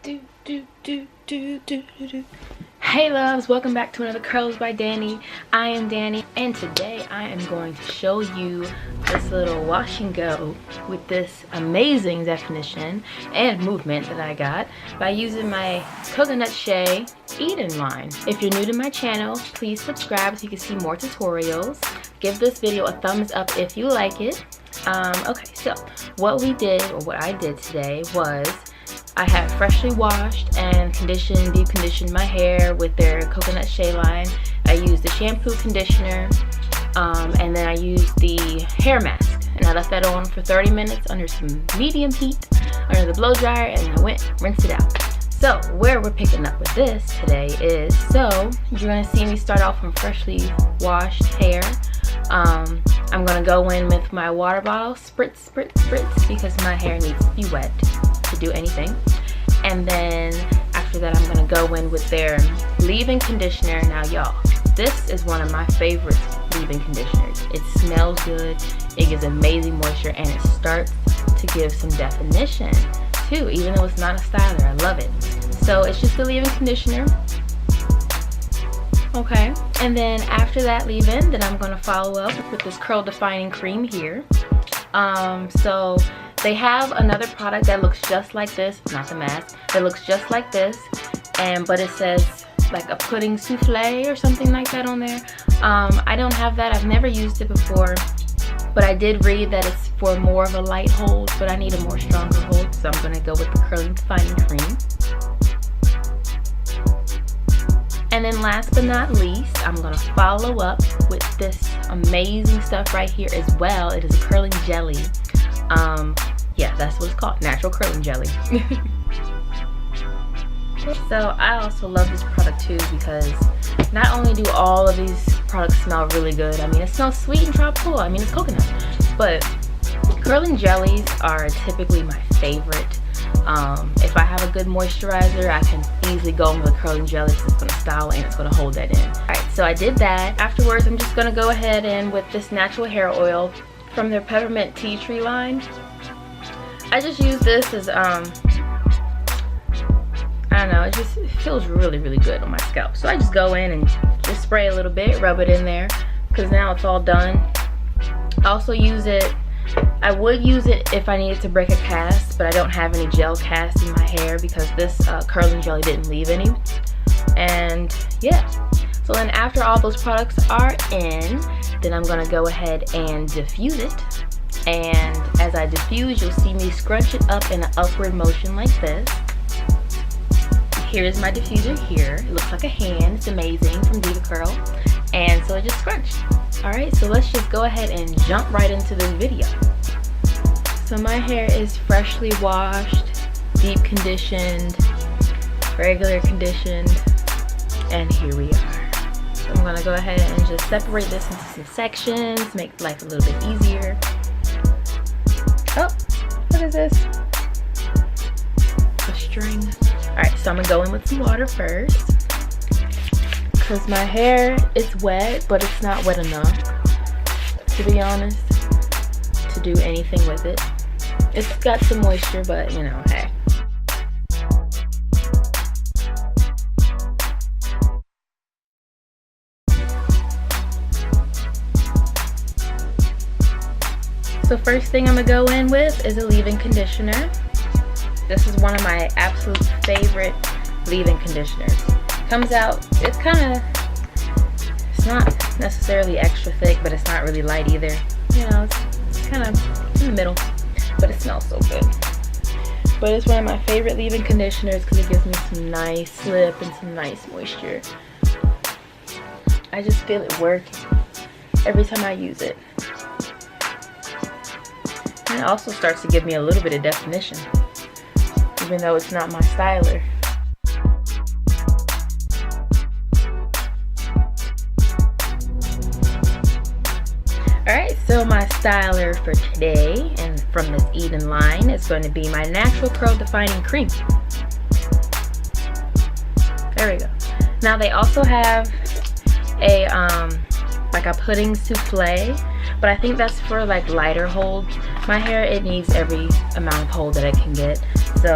Hey loves, welcome back to another Curls by Danny. I am Danny, and today I am going to show you this little wash and go with this amazing definition and movement that I got by using my Coconut Shea EDEN line. If you're new to my channel, please subscribe so you can see more tutorials. Give this video a thumbs up if you like it. Okay, so what we did, or what I did today, was I had freshly washed and conditioned, deep conditioned my hair with their Coconut Shea line. I used the shampoo, conditioner, and then I used the hair mask. And I left that on for 30 minutes under some medium heat under the blow dryer, and I rinsed it out. So where we're picking up with this today is, so you're gonna see me start off from freshly washed hair. I'm gonna go in with my water bottle, spritz, spritz, spritz, because my hair needs to be wet to do anything. And then after that, I'm gonna go in with their leave-in conditioner. Now y'all, this is one of my favorite leave-in conditioners. It smells good, it gives amazing moisture, and it starts to give some definition too, even though it's not a styler. I love it. So it's just a leave-in conditioner. Okay, and then after that leave-in, then I'm gonna follow up with this curl defining cream here. So they have another product that looks just like this, not the mask, that looks just like this, but it says like a pudding souffle or something like that on there. I don't have that. I've never used it before, but I did read that it's for more of a light hold, but I need a more stronger hold, so I'm gonna go with the curling defining cream. And then last but not least, I'm gonna follow up with this amazing stuff right here as well. It is a curling jelly. Yeah, that's what it's called, natural curling jelly. So I also love this product too, because not only do all of these products smell really good, I mean, it smells sweet and tropical, I mean, it's coconut, but curling jellies are typically my favorite. If I have a good moisturizer, I can easily go in with a curling jelly because it's going to style and it's going to hold that in. Alright, so I did that. Afterwards, I'm just going to go ahead and with this natural hair oil from their peppermint tea tree line. I just use this as, I don't know, it feels really, really good on my scalp. So I just go in and just spray a little bit, rub it in there, because now it's all done. I also use it, I would use it if I needed to break a cast, but I don't have any gel cast in my hair because this curling jelly didn't leave any. And yeah, so then after all those products are in, then I'm gonna go ahead and diffuse it. And as I diffuse, you'll see me scrunch it up in an upward motion like this. Here's my diffuser here. It looks like a hand. It's amazing, from Diva Curl. And so I just scrunched. Alright, so let's just go ahead and jump right into this video. So my hair is freshly washed, deep conditioned, regular conditioned, and here we are. So I'm gonna go ahead and just separate this into some sections, make life a little bit easier. Oh, what is this? A string. Alright, so I'm gonna go in with some water first, because my hair is wet, but it's not wet enough, to be honest, to do anything with it. It's got some moisture, but you know, hey. So first thing I'm gonna go in with is a leave-in conditioner. This is one of my absolute favorite leave-in conditioners. Comes out, it's not necessarily extra thick, but it's not really light either. You know, it's kind of in the middle, but it smells so good. But it's one of my favorite leave-in conditioners because it gives me some nice slip and some nice moisture. I just feel it working every time I use it. And it also starts to give me a little bit of definition, even though it's not my styler. Alright, so my styler for today, and from this EDEN line, is going to be my natural curl defining cream. There we go. Now they also have a like a pudding souffle, but I think that's for like lighter holds. My hair, it needs every amount of hold that it can get, so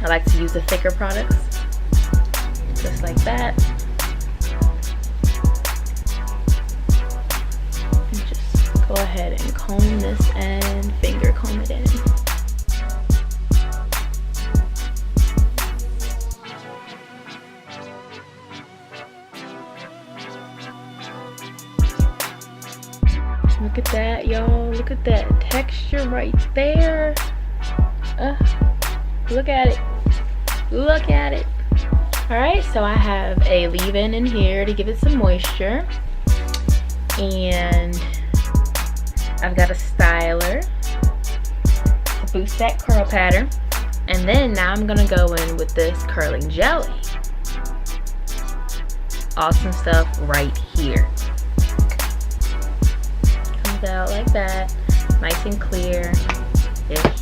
I like to use the thicker products, just like that. And just go ahead and comb this and finger comb it in. Look at that, y'all. Look at that texture right there. Look at it. Look at it. Alright, so I have a leave-in in here to give it some moisture. And I've got a styler to boost that curl pattern. And then now I'm going to go in with this curling jelly. Awesome stuff right here. Comes out like that. Nice and clear-ish.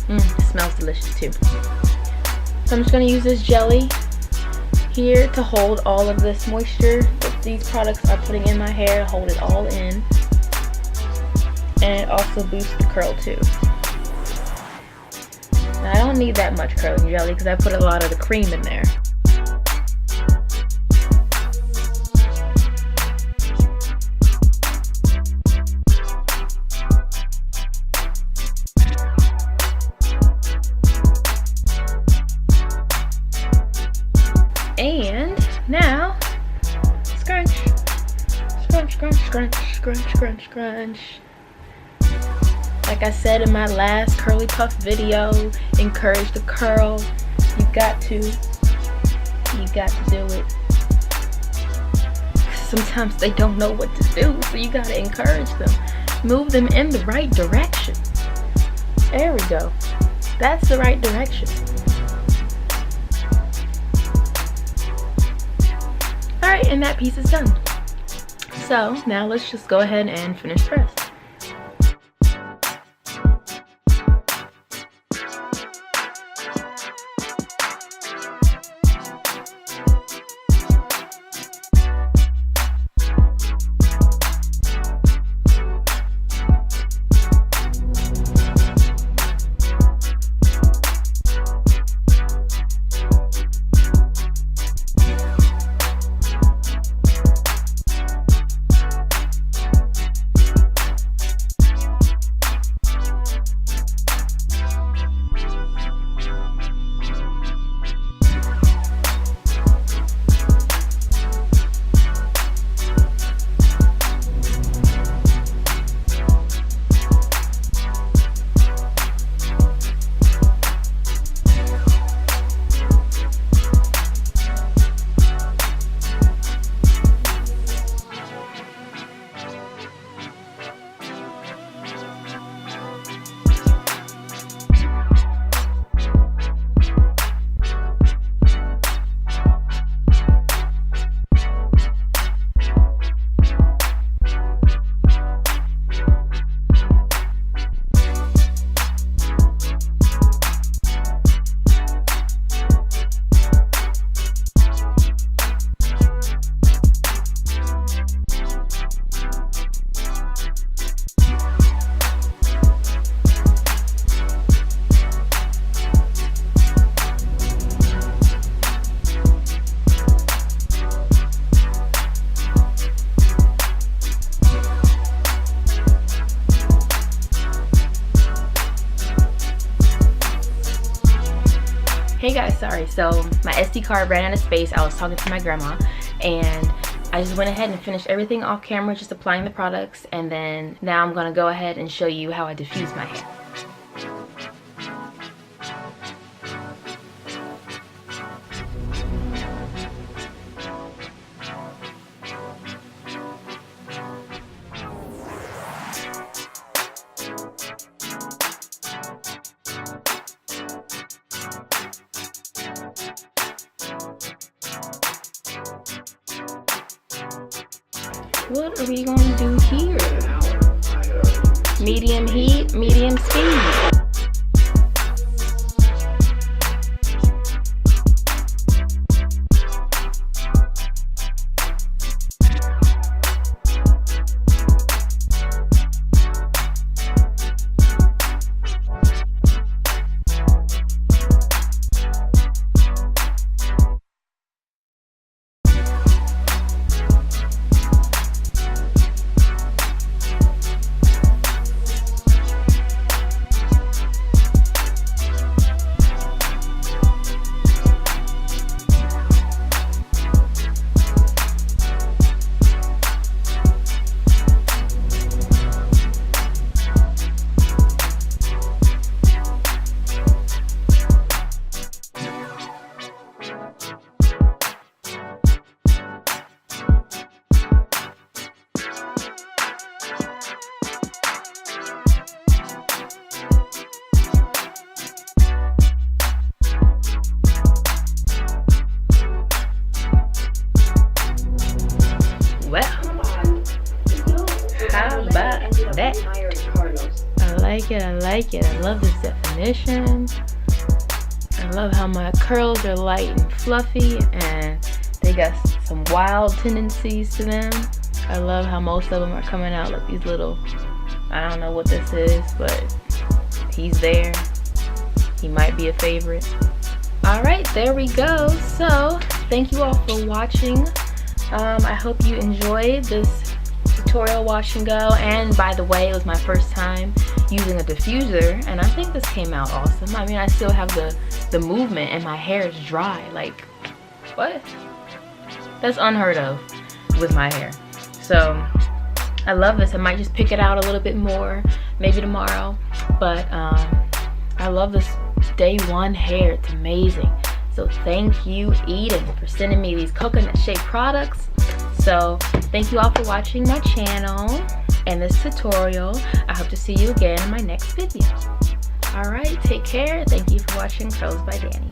It smells delicious too. So I'm just going to use this jelly here to hold all of this moisture that these products are putting in my hair, hold it all in, and also boost the curl too. Now, I don't need that much curling jelly because I put a lot of the cream in there. And now, scrunch, scrunch, scrunch, scrunch, scrunch, scrunch, scrunch. Like I said in my last curly puff video, encourage the curl. You got to do it. Sometimes they don't know what to do, so you gotta encourage them. Move them in the right direction. There we go. That's the right direction. Alright, and that piece is done. So now let's just go ahead and finish press. Hey guys, sorry, so my SD card ran out of space. I was talking to my grandma and I just went ahead and finished everything off camera, just applying the products, and then now I'm gonna go ahead and show you how I diffuse my hair. What are we gonna do here? Medium heat, medium speed. it. I like it. I love this definition. I love how my curls are light and fluffy and they got some wild tendencies to them. I love how most of them are coming out like these little, I don't know what this is, but he's there. He might be a favorite. Alright, there we go. So thank you all for watching. I hope you enjoyed this tutorial wash and go. And by the way, it was my first time using a diffuser and I think this came out awesome. I mean, I still have the movement and my hair is dry. Like, what? That's unheard of with my hair. So I love this. I might just pick it out a little bit more maybe tomorrow, but I love this day one hair. It's amazing. So thank you, Eden, for sending me these Coconut Shea products. So thank you all for watching my channel and this tutorial. I hope to see you again in my next video. All right, take care. Thank you for watching Curls by Danny.